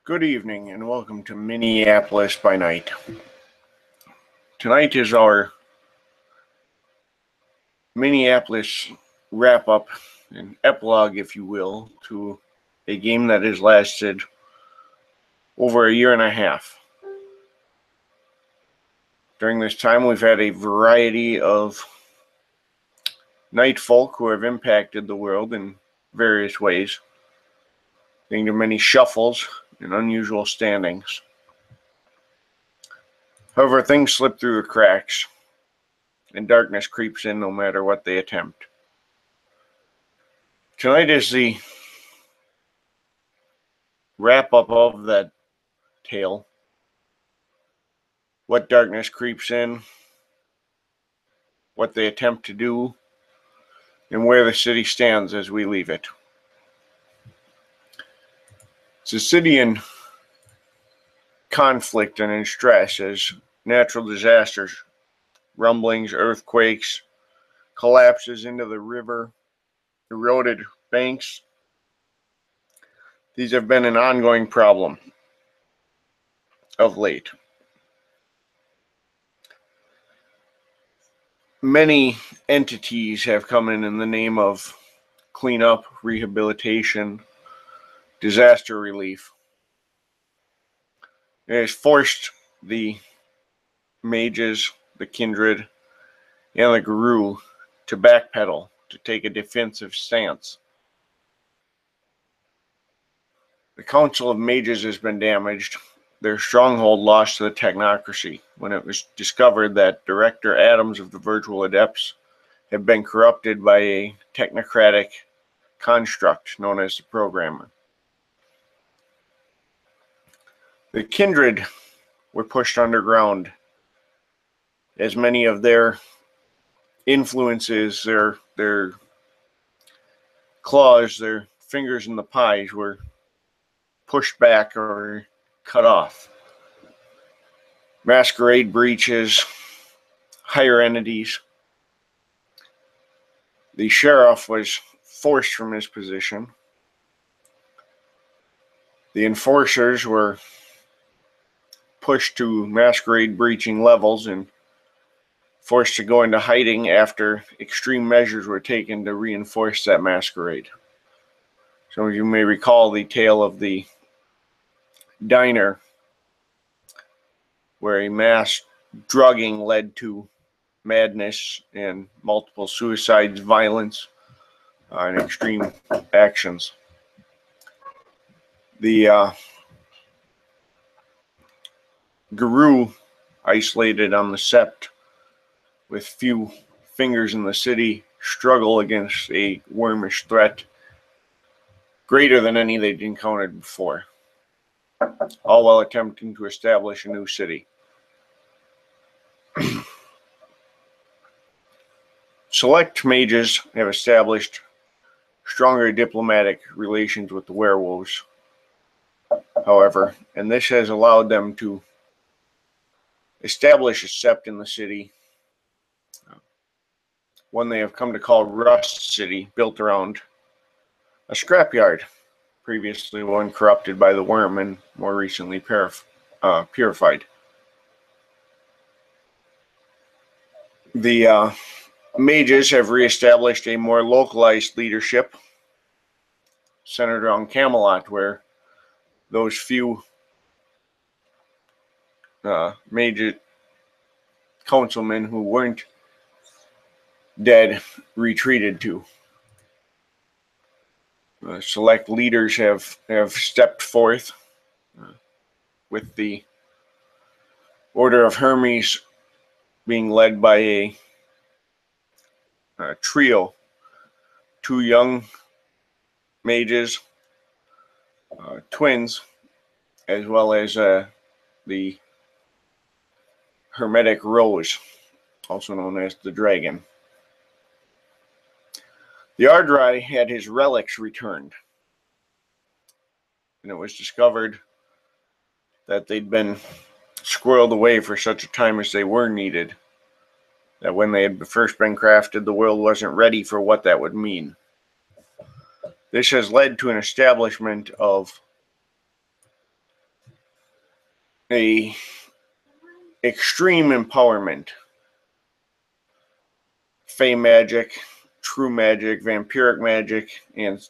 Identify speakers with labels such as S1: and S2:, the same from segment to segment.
S1: Good evening and welcome to Minneapolis by Night. Tonight is our Minneapolis wrap-up, an epilogue, if you will, to a game that has lasted over a year and a half. During this time, we've had a variety of night folk who have impacted the world in various ways, leading to many shuffles and unusual standings. However, things slip through the cracks, and darkness creeps in no matter what they attempt. Tonight is the wrap-up of that tale. What darkness creeps in, what they attempt to do, and where the city stands as we leave it. It's a city in conflict and in stress as natural disasters, rumblings, earthquakes, collapses into the river, eroded banks. These have been an ongoing problem of late. Many entities have come in the name of cleanup, rehabilitation, disaster relief. It has forced the mages, the kindred, and the guru to backpedal, to take a defensive stance. The Council of Mages has been damaged, their stronghold lost to the technocracy when it was discovered that Director Adams of the Virtual Adepts had been corrupted by a technocratic construct known as the Programmer. The kindred were pushed underground as many of their influences, their claws, their fingers in the pies were pushed back or cut off. Masquerade breaches, higher entities. The sheriff was forced from his position. The enforcers were pushed to masquerade breaching levels and forced to go into hiding after extreme measures were taken to reinforce that masquerade. Some of you may recall the tale of the diner where a mass drugging led to madness and multiple suicides, violence, and extreme actions. The guru, isolated on the sept with few fingers in the city, struggle against a wormish threat greater than any they'd encountered before, all while attempting to establish a new city. Select mages have established stronger diplomatic relations with the werewolves, however, and this has allowed them to establish a sept in the city, one they have come to call Rust City, built around a scrapyard, previously one corrupted by the worm and more recently purified. The mages have reestablished a more localized leadership centered around Camelot, where those few major councilmen who weren't dead retreated to. Select leaders have stepped forth, with the Order of Hermes being led by a trio, two young mages, twins, as well as the Hermetic Rose, also known as the Dragon. The Ardrai had his relics returned, and it was discovered that they'd been squirreled away for such a time as they were needed, that when they had first been crafted, the world wasn't ready for what that would mean. This has led to an establishment of a extreme empowerment. Fey magic, true magic, vampiric magic, and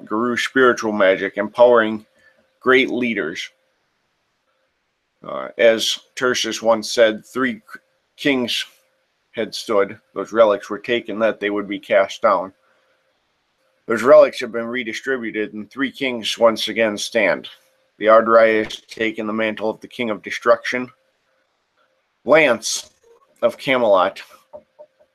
S1: Guru spiritual magic, empowering great leaders. As Tertius once said, 3 kings had stood. Those relics were taken that they would be cast down. Those relics have been redistributed, and 3 kings once again stand. The Ardrai has taken the mantle of the King of Destruction. Lance of Camelot,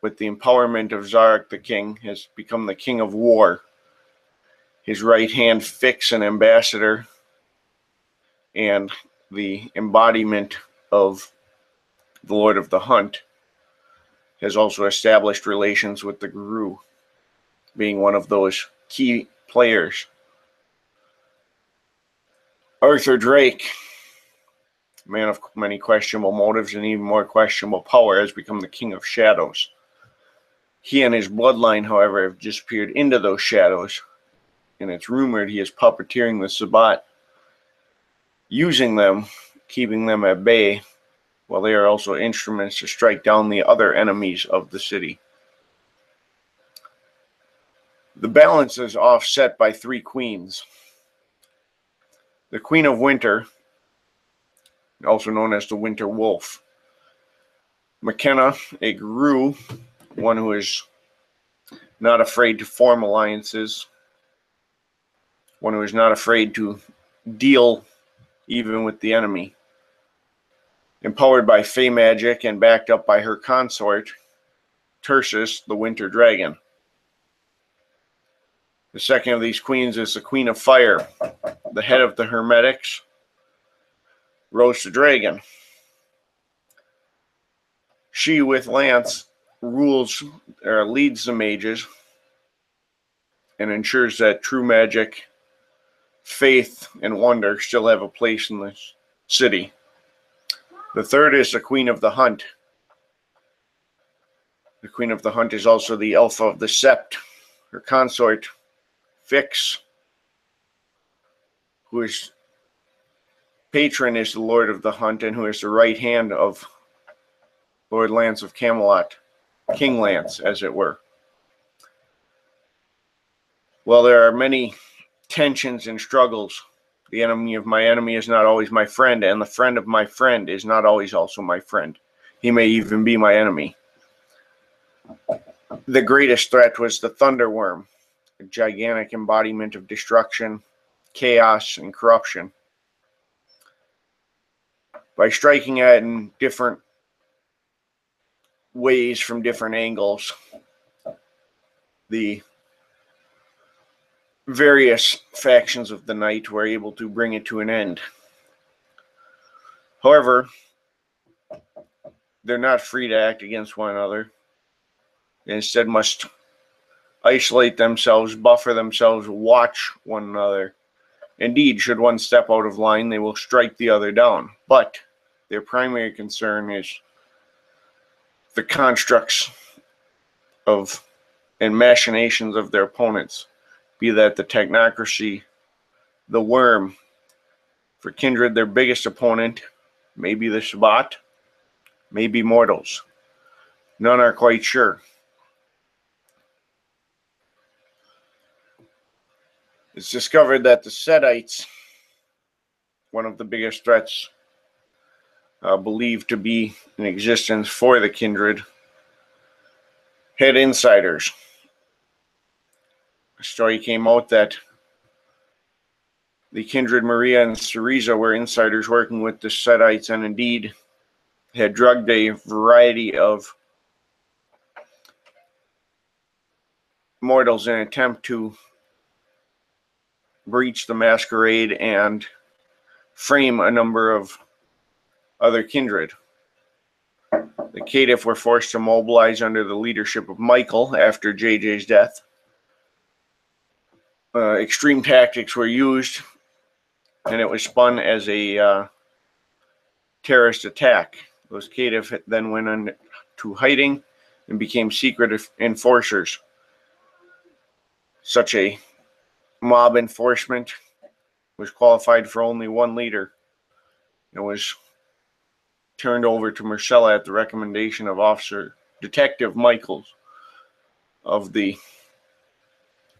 S1: with the empowerment of Zarek the King, has become the King of War. His right hand, Fix, an ambassador, and the embodiment of the Lord of the Hunt, has also established relations with the Guru, being one of those key players. Arthur Drake, man of many questionable motives and even more questionable power, has become the King of Shadows. He and his bloodline, however, have disappeared into those shadows, and it's rumored he is puppeteering the Sabbat, using them, keeping them at bay, while they are also instruments to strike down the other enemies of the city. The balance is offset by 3 queens. The Queen of Winter, also known as the Winter Wolf. McKenna, a Guru, one who is not afraid to form alliances, one who is not afraid to deal even with the enemy. Empowered by Fey magic and backed up by her consort, Tertius, the Winter Dragon. The second of these queens is the Queen of Fire, the head of the Hermetics, Rose the Dragon. She, with Lance, leads the mages and ensures that true magic, faith, and wonder still have a place in the city. The third is the Queen of the Hunt. The Queen of the Hunt is also the Alpha of the Sept. Her consort, Fix, whose patron is the Lord of the Hunt and who is the right hand of Lord Lance of Camelot, King Lance, as it were. Well, there are many tensions and struggles. The enemy of my enemy is not always my friend, and the friend of my friend is not always also my friend. He may even be my enemy. The greatest threat was the Thunderworm, a gigantic embodiment of destruction, chaos, and corruption. By striking at it in different ways from different angles, the various factions of the night were able to bring it to an end. However, they're not free to act against one another. They instead must isolate themselves, buffer themselves, watch one another. Indeed, should one step out of line, they will strike the other down. But their primary concern is the constructs of and machinations of their opponents, be that the technocracy, the worm. For Kindred, their biggest opponent may be the Sabbat, may be mortals. None are quite sure. It's discovered that the Setites, one of the biggest threats believed to be in existence for the Kindred, had insiders. A story came out that the Kindred Maria and Cereza were insiders working with the Setites, and indeed had drugged a variety of mortals in an attempt to breach the masquerade and frame a number of other kindred. The Caitiff were forced to mobilize under the leadership of Michael after JJ's death. Extreme tactics were used, and it was spun as a terrorist attack. Those Caitiff then went into hiding and became secret enforcers. Such a mob enforcement was qualified for only one leader. It was turned over to Marcella at the recommendation of Officer Detective Michaels of the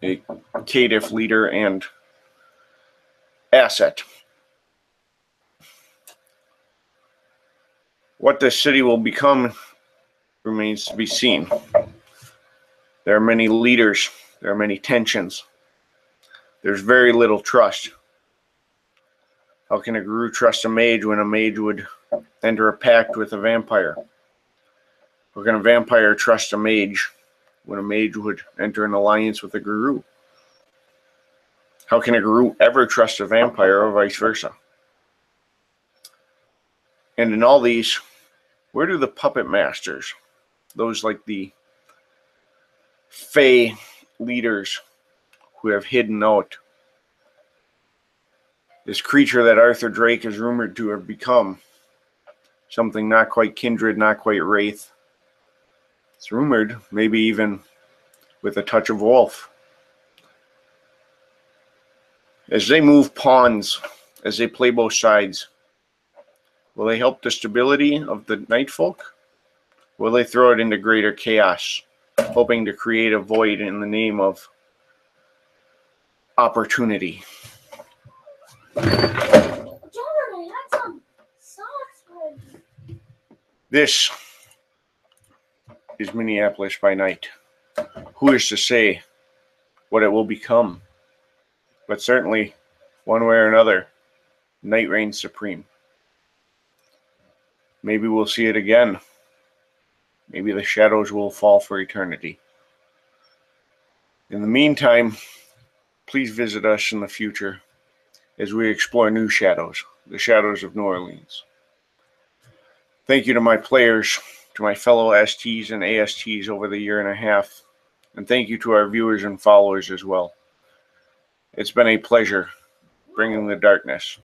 S1: CADIF leader and asset. What this city will become remains to be seen. There are many leaders. There are many tensions. There's very little trust. How can a guru trust a mage when a mage would enter a pact with a vampire? How can a vampire trust a mage when a mage would enter an alliance with a guru? How can a guru ever trust a vampire or vice versa? And in all these, where do the puppet masters, those like the Fey leaders who have hidden out, this creature that Arthur Drake is rumored to have become, something not quite kindred, not quite wraith. It's rumored, maybe even with a touch of wolf. As they move pawns, as they play both sides, will they help the stability of the night folk? Will they throw it into greater chaos, hoping to create a void in the name of opportunity? This is Minneapolis by night. Who is to say what it will become? But certainly, one way or another, night reigns supreme. Maybe we'll see it again. Maybe the shadows will fall for eternity. In the meantime, please visit us in the future as we explore new shadows, the shadows of New Orleans. Thank you to my players, to my fellow STs and ASTs over the year and a half, and thank you to our viewers and followers as well. It's been a pleasure bringing the darkness.